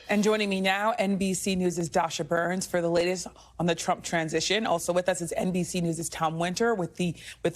And joining me now, NBC News' Dasha Burns for the latest on the Trump transition. Also with us is NBC News' Tom Winter with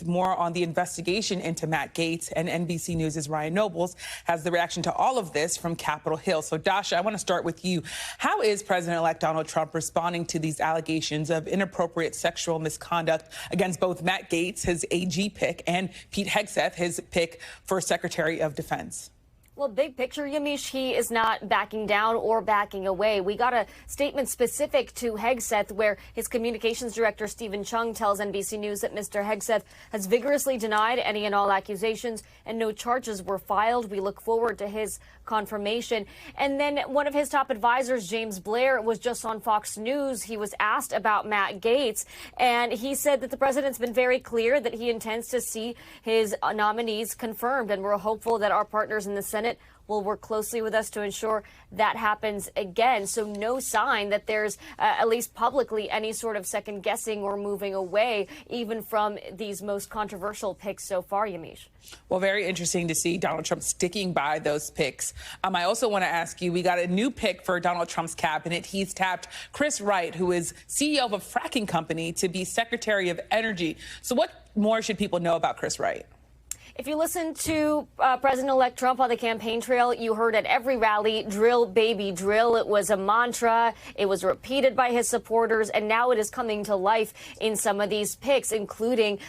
more on the investigation into Matt Gaetz, and NBC News' Ryan Nobles has the reaction to all of this from Capitol Hill. So Dasha, I want to start with you. How is President-elect Donald Trump responding to these allegations of inappropriate sexual misconduct against both Matt Gaetz, his AG pick, and Pete Hegseth, his pick for Secretary of Defense? Well, big picture, Yamiche, he is not backing down or backing away. We got a statement specific to Hegseth where his communications director, Stephen Chung, tells NBC News that Mr. Hegseth has vigorously denied any and all accusations and no charges were filed. We look forward to his confirmation. And then one of his top advisors, James Blair, was just on Fox News. He was asked about Matt Gaetz, and he said that the president's been very clear that he intends to see his nominees confirmed, and we're hopeful that our partners in the Senate will work closely with us to ensure that happens again. So no sign that there's, at least publicly, any sort of second guessing or moving away, even from these most controversial picks so far, Yamiche. Well, very interesting to see Donald Trump sticking by those picks. I also want to ask you, we got a new pick for Donald Trump's cabinet. He's tapped Chris Wright, who is CEO of a fracking company, to be Secretary of Energy. So what more should people know about Chris Wright? If you listen to President-elect Trump on the campaign trail, you heard at every rally, drill, baby, drill. It was a mantra. It was repeated by his supporters, and now it is coming to life in some of these picks, including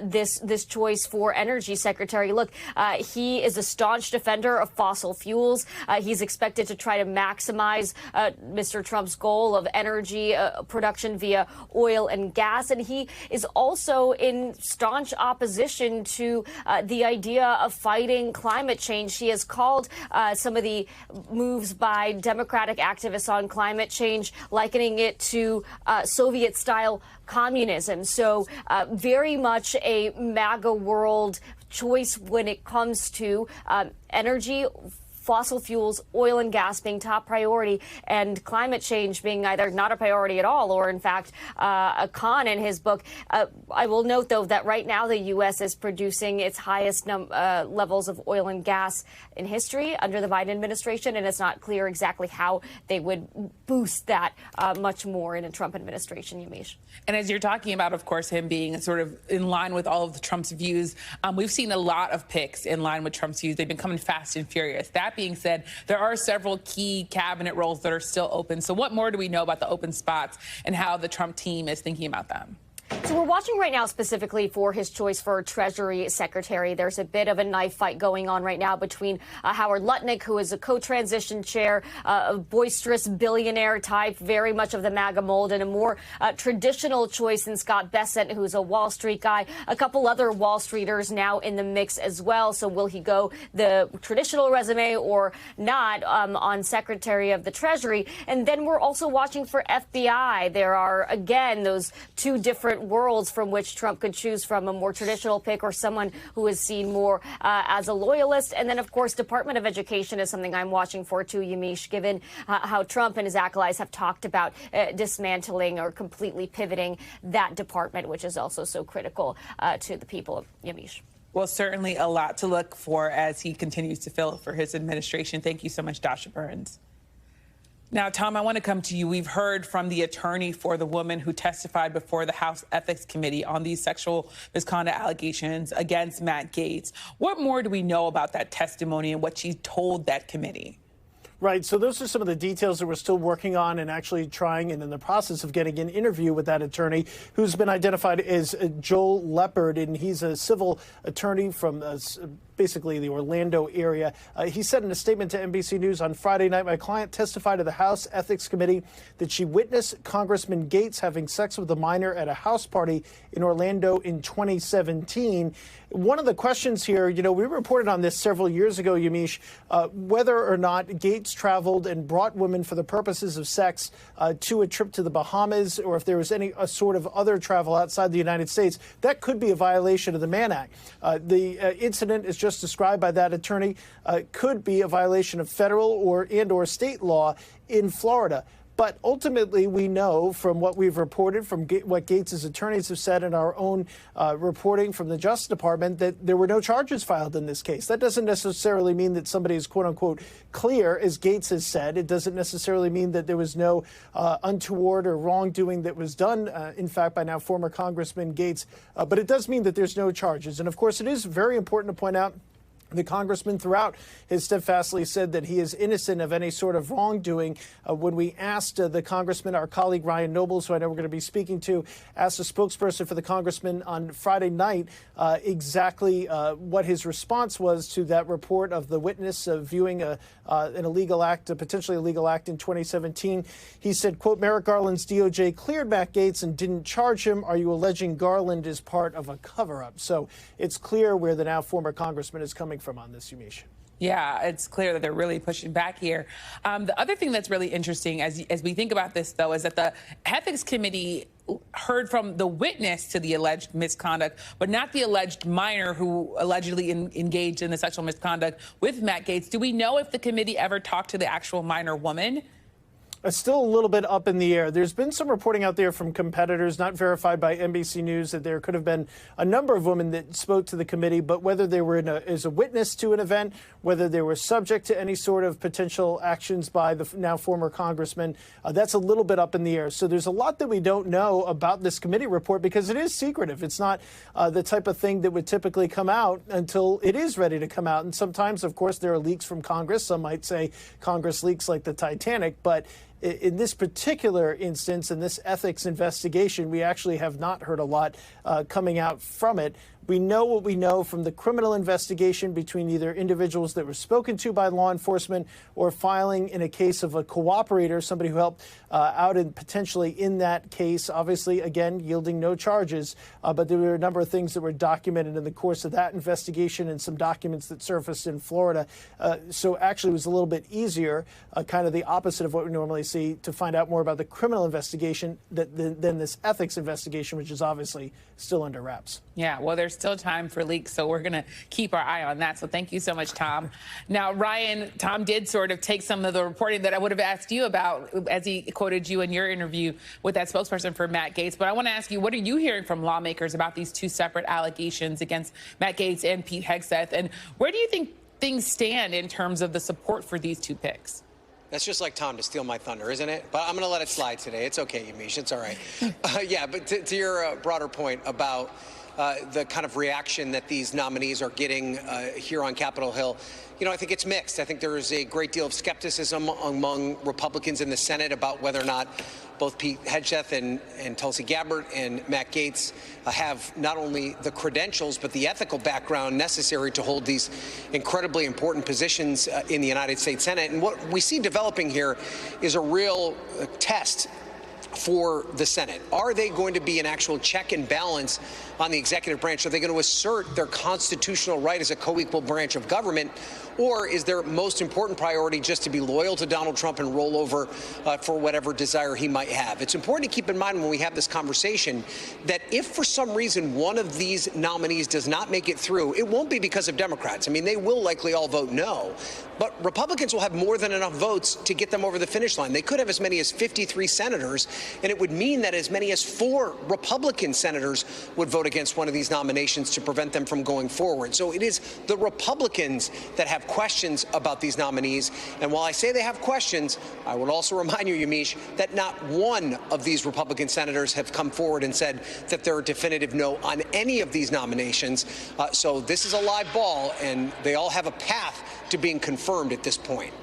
this choice for Energy Secretary. Look, he is a staunch defender of fossil fuels. He's expected to try to maximize Mr. Trump's goal of energy production via oil and gas, and he is also in staunch opposition to the idea of fighting climate change. He has called some of the moves by Democratic activists on climate change, likening it to Soviet-style communism. So very much a MAGA world choice when it comes to energy, fossil fuels, oil and gas being top priority, and climate change being either not a priority at all or, in fact, a con in his book. I will note, though, that right now the U.S. is producing its highest levels of oil and gas in history under the Biden administration, and it's not clear exactly how they would boost that much more in a Trump administration, Yamiche. And as you're talking about, of course, him being sort of in line with all of the Trump's views, we've seen a lot of picks in line with Trump's views. They've been coming fast and furious. That being said, there are several key cabinet roles that are still open. So what more do we know about the open spots and how the Trump team is thinking about them? So we're watching right now specifically for his choice for Treasury Secretary. There's a bit of a knife fight going on right now between Howard Lutnick, who is a co-transition chair, a boisterous billionaire type, very much of the MAGA mold, and a more traditional choice in Scott Bessent, who's a Wall Street guy. A couple other Wall Streeters now in the mix as well. So will he go the traditional resume or not on Secretary of the Treasury? And then we're also watching for FBI. There are, again, those two different worlds from which Trump could choose from, a more traditional pick or someone who is seen more as a loyalist. And then, of course, Department of Education is something I'm watching for, too, Yamiche, given how Trump and his acolytes have talked about dismantling or completely pivoting that department, which is also so critical to the people of Yamiche. Well, certainly a lot to look for as he continues to fill for his administration. Thank you so much, Dasha Burns. Now, Tom, I want to come to you. We've heard from the attorney for the woman who testified before the House Ethics Committee on these sexual misconduct allegations against Matt Gaetz. What more do we know about that testimony and what she told that committee? Right. So those are some of the details that we're still working on and actually trying and in the process of getting an interview with that attorney, who's been identified as Joel Leopard, and he's a civil attorney from basically the Orlando area. He said in a statement to NBC News on Friday night, my client testified to the House Ethics Committee that she witnessed Congressman Gaetz having sex with a minor at a house party in Orlando in 2017. One of the questions here, you know, we reported on this several years ago, Yamiche, whether or not Gaetz traveled and brought women for the purposes of sex to a trip to the Bahamas, or if there was any sort of other travel outside the United States. That could be a violation of the Mann Act. The incident is just described by that attorney could be a violation of federal or state law in Florida. But ultimately, we know from what we've reported, from what Gaetz' attorneys have said in our own reporting from the Justice Department, that there were no charges filed in this case. That doesn't necessarily mean that somebody is, quote unquote, clear, as Gaetz has said. It doesn't necessarily mean that there was no untoward or wrongdoing that was done, in fact, by now former Congressman Gaetz. But it does mean that there's no charges. And of course, it is very important to point out the congressman throughout has steadfastly said that he is innocent of any sort of wrongdoing. When we asked the congressman, our colleague Ryan Nobles, who I know we're going to be speaking to, asked a spokesperson for the congressman on Friday night exactly what his response was to that report of the witness viewing an illegal act, a potentially illegal act in 2017. He said, quote, Merrick Garland's DOJ cleared Matt Gaetz and didn't charge him. Are you alleging Garland is part of a cover-up? So it's clear where the now former congressman is coming from on this, Yamiche. Yeah, it's clear that they're really pushing back here. The other thing that's really interesting as we think about this, though, is that the Ethics Committee heard from the witness to the alleged misconduct, but not the alleged minor who allegedly engaged in the sexual misconduct with Matt Gaetz. Do we know if the committee ever talked to the actual minor woman? It's still a little bit up in the air. There's been some reporting out there from competitors, not verified by NBC News, that there could have been a number of women that spoke to the committee, but whether they were as a witness to an event, whether they were subject to any sort of potential actions by the now former congressman, that's a little bit up in the air. So there's a lot that we don't know about this committee report because it is secretive. It's not the type of thing that would typically come out until it is ready to come out. And sometimes, of course, there are leaks from Congress. Some might say Congress leaks like the Titanic, but in this particular instance, in this ethics investigation, we actually have not heard a lot coming out from it. We know what we know from the criminal investigation between either individuals that were spoken to by law enforcement or filing in a case of a cooperator, somebody who helped out and potentially in that case, obviously, again, yielding no charges. But there were a number of things that were documented in the course of that investigation and some documents that surfaced in Florida. So actually it was a little bit easier, kind of the opposite of what we normally see, to find out more about the criminal investigation than this ethics investigation, which is obviously still under wraps. Yeah, well, there's still time for leaks, so we're going to keep our eye on that. So thank you so much, Tom. Now, Ryan, Tom did sort of take some of the reporting that I would have asked you about as he quoted you in your interview with that spokesperson for Matt Gaetz. But I want to ask you, what are you hearing from lawmakers about these two separate allegations against Matt Gaetz and Pete Hegseth? And where do you think things stand in terms of the support for these two picks? That's just like Tom to steal my thunder, isn't it? But I'm going to let it slide today. It's okay, Yamiche. It's all right. Yeah, but to your broader point about the kind of reaction that these nominees are getting here on Capitol Hill, you know, I think it's mixed. I think there is a great deal of skepticism among Republicans in the Senate about whether or not both Pete Hegseth and Tulsi Gabbard and Matt Gaetz have not only the credentials but the ethical background necessary to hold these incredibly important positions in the United States Senate. And what we see developing here is a real test for the Senate. Are they going to be an actual check and balance on the executive branch? Are they going to assert their constitutional right as a co-equal branch of government? Or is their most important priority just to be loyal to Donald Trump and roll over for whatever desire he might have? It's important to keep in mind when we have this conversation that if for some reason one of these nominees does not make it through, it won't be because of Democrats. I mean, they will likely all vote no. But Republicans will have more than enough votes to get them over the finish line. They could have as many as 53 senators, and it would mean that as many as 4 Republican senators would vote against one of these nominations to prevent them from going forward. So it is the Republicans that have questions about these nominees. And while I say they have questions, I would also remind you, Yamiche, that not one of these Republican senators have come forward and said that they're a definitive no on any of these nominations. So this is a live ball, and they all have a path to being confirmed at this point.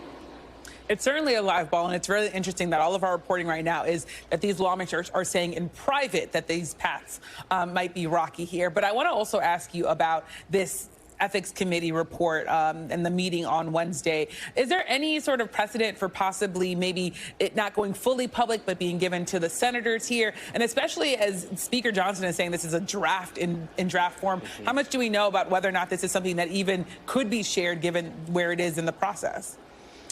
It's certainly a live ball, and it's really interesting that all of our reporting right now is that these lawmakers are saying in private that these paths might be rocky here. But I want to also ask you about this Ethics Committee report and the meeting on Wednesday. Is there any sort of precedent for possibly maybe it not going fully public but being given to the senators here? And especially as Speaker Johnson is saying this is a draft in draft form, how much do we know about whether or not this is something that even could be shared given where it is in the process?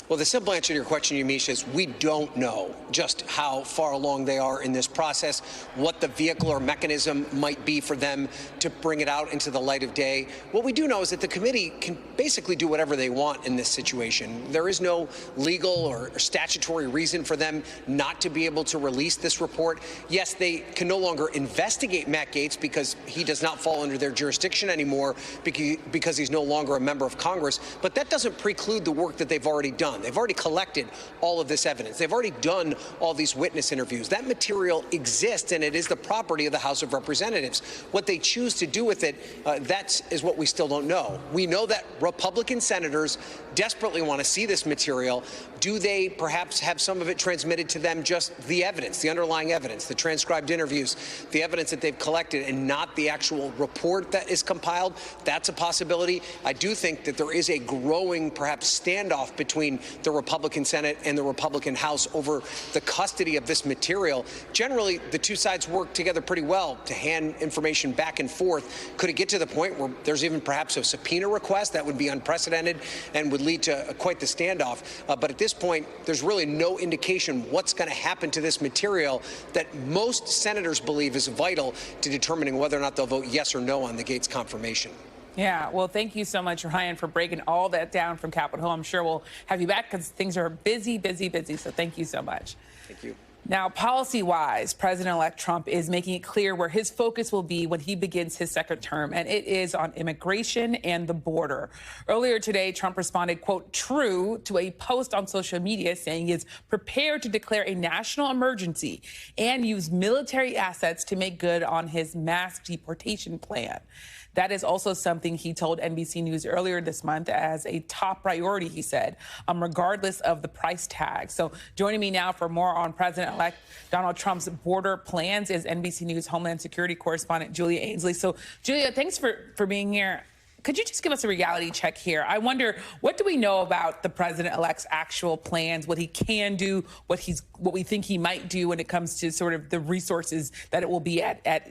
Well, the simple answer to your question, Yamiche, is we don't know just how far along they are in this process, what the vehicle or mechanism might be for them to bring it out into the light of day. What we do know is that the committee can basically do whatever they want in this situation. There is no legal or statutory reason for them not to be able to release this report. Yes, they can no longer investigate Matt Gaetz because he does not fall under their jurisdiction anymore because he's no longer a member of Congress, but that doesn't preclude the work that they've already done. They've already collected all of this evidence. They've already done all these witness interviews. That material exists, and it is the property of the House of Representatives. What they choose to do with it, that is what we still don't know. We know that Republican senators desperately want to see this material. Do they perhaps have some of it transmitted to them, just the evidence, the underlying evidence, the transcribed interviews, the evidence that they've collected, and not the actual report that is compiled? That's a possibility. I do think that there is a growing, perhaps, standoff between the Republican Senate and the Republican House over the custody of this material. Generally, the two sides work together pretty well to hand information back and forth. Could it get to the point where there's even perhaps a subpoena request? That would be unprecedented and would lead to quite the standoff. But at this point, there's really no indication what's going to happen to this material that most senators believe is vital to determining whether or not they'll vote yes or no on the Gaetz confirmation. Yeah, well, thank you so much, Ryan, for breaking all that down from Capitol Hill. I'm sure we'll have you back because things are busy, busy, busy. So thank you so much. Thank you. Now, policy-wise, President-elect Trump is making it clear where his focus will be when he begins his second term, and it is on immigration and the border. Earlier today, Trump responded, quote, true, to a post on social media saying he is prepared to declare a national emergency and use military assets to make good on his mass deportation plan. That is also something he told NBC News earlier this month as a top priority, he said, regardless of the price tag. So joining me now for more on President-elect Donald Trump's border plans is NBC News Homeland Security correspondent Julia Ainsley. So, Julia, thanks for being here. Could you just give us a reality check here? I wonder, what do we know about the president-elect's actual plans, what he can do, what we think he might do when it comes to sort of the resources that it will be at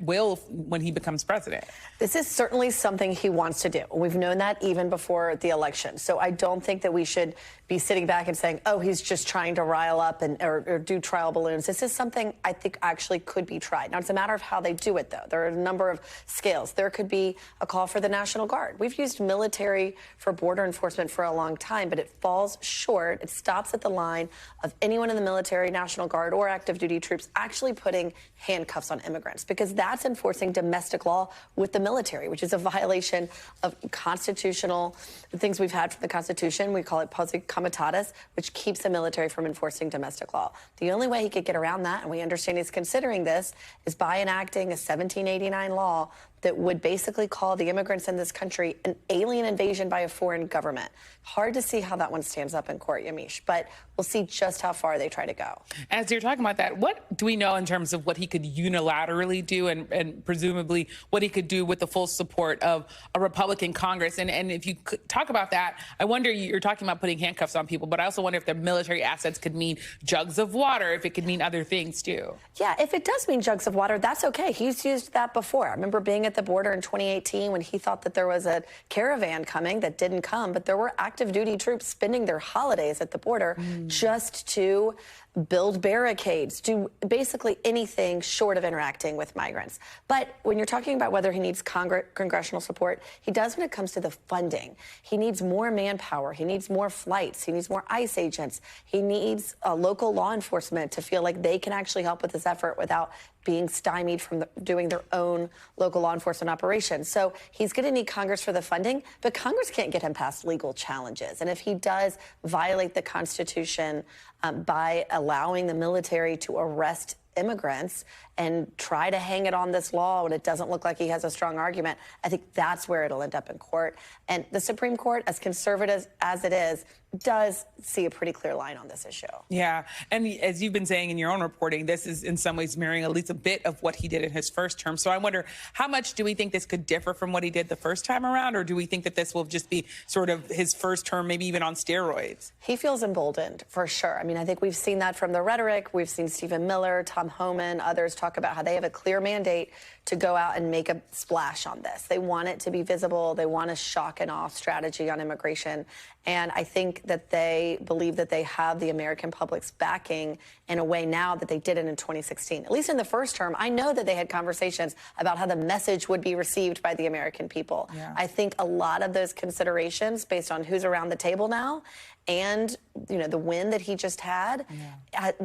will when he becomes president? This is certainly something he wants to do. We've known that even before the election. So I don't think that we should be sitting back and saying, oh, he's just trying to rile up or do trial balloons. This is something I think actually could be tried. Now, it's a matter of how they do it, though. There are a number of scales. There could be a call for the National Guard. We've used military for border enforcement for a long time, but it falls short. It stops at the line of anyone in the military, National Guard, or active duty troops actually putting handcuffs on immigrants, because that's enforcing domestic law with the military, which is a violation of constitutional things we've had from the Constitution. We call it posse comitatus, which keeps the military from enforcing domestic law. The only way he could get around that, and we understand he's considering this, is by enacting a 1789 law that would basically call the immigrants in this country an alien invasion by a foreign government. Hard to see how that one stands up in court, Yamiche, but we'll see just how far they try to go. As you're talking about that, what do we know in terms of what he could unilaterally do and presumably what he could do with the full support of a Republican Congress? And if you could talk about that, I wonder, you're talking about putting handcuffs on people, but I also wonder if the military assets could mean jugs of water, if it could mean other things too. Yeah, if it does mean jugs of water, that's okay. He's used that before. I remember being at the border in 2018 when he thought that there was a caravan coming that didn't come, but there were active duty troops spending their holidays at the border just to build barricades, do basically anything short of interacting with migrants. But when you're talking about whether he needs congressional support, he does when it comes to the funding. He needs more manpower. He needs more flights. He needs more ICE agents. He needs local law enforcement to feel like they can actually help with this effort without being stymied from doing their own local law enforcement operations. So he's going to need Congress for the funding, but Congress can't get him past legal challenges. And if he does violate the Constitution by allowing the military to arrest immigrants and try to hang it on this law when it doesn't look like he has a strong argument, I think that's where it'll end up in court. And the Supreme Court, as conservative as it is, does see a pretty clear line on this issue. Yeah. And as you've been saying in your own reporting, this is in some ways mirroring at least a bit of what he did in his first term. So I wonder, how much do we think this could differ from what he did the first time around? Or do we think that this will just be sort of his first term, maybe even on steroids? He feels emboldened, for sure. I mean, I think we've seen that from the rhetoric. We've seen Stephen Miller, Tom Homan, others talk about how they have a clear mandate to go out and make a splash on this. They want it to be visible. They want a shock and awe strategy on immigration. And I think that they believe that they have the American public's backing in a way now that they didn't in 2016. At least in the first term, I know that they had conversations about how the message would be received by the American people. Yeah. I think a lot of those considerations, based on who's around the table now, and the win that he just had,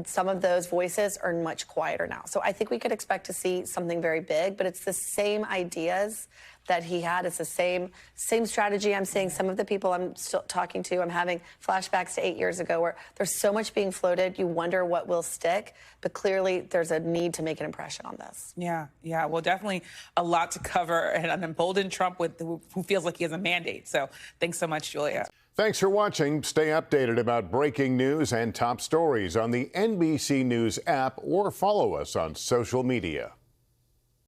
some of those voices are much quieter now. So I think we could expect to see something very big, but it's the same ideas that he had. It's the same strategy. I'm seeing some of the people I'm still talking to, I'm having flashbacks to 8 years ago where there's so much being floated. You wonder what will stick, but clearly there's a need to make an impression on this. Yeah. Well, definitely a lot to cover, and an emboldened Trump who feels like he has a mandate. So thanks so much, Julia. Thanks for watching. Stay updated about breaking news and top stories on the NBC News app or follow us on social media.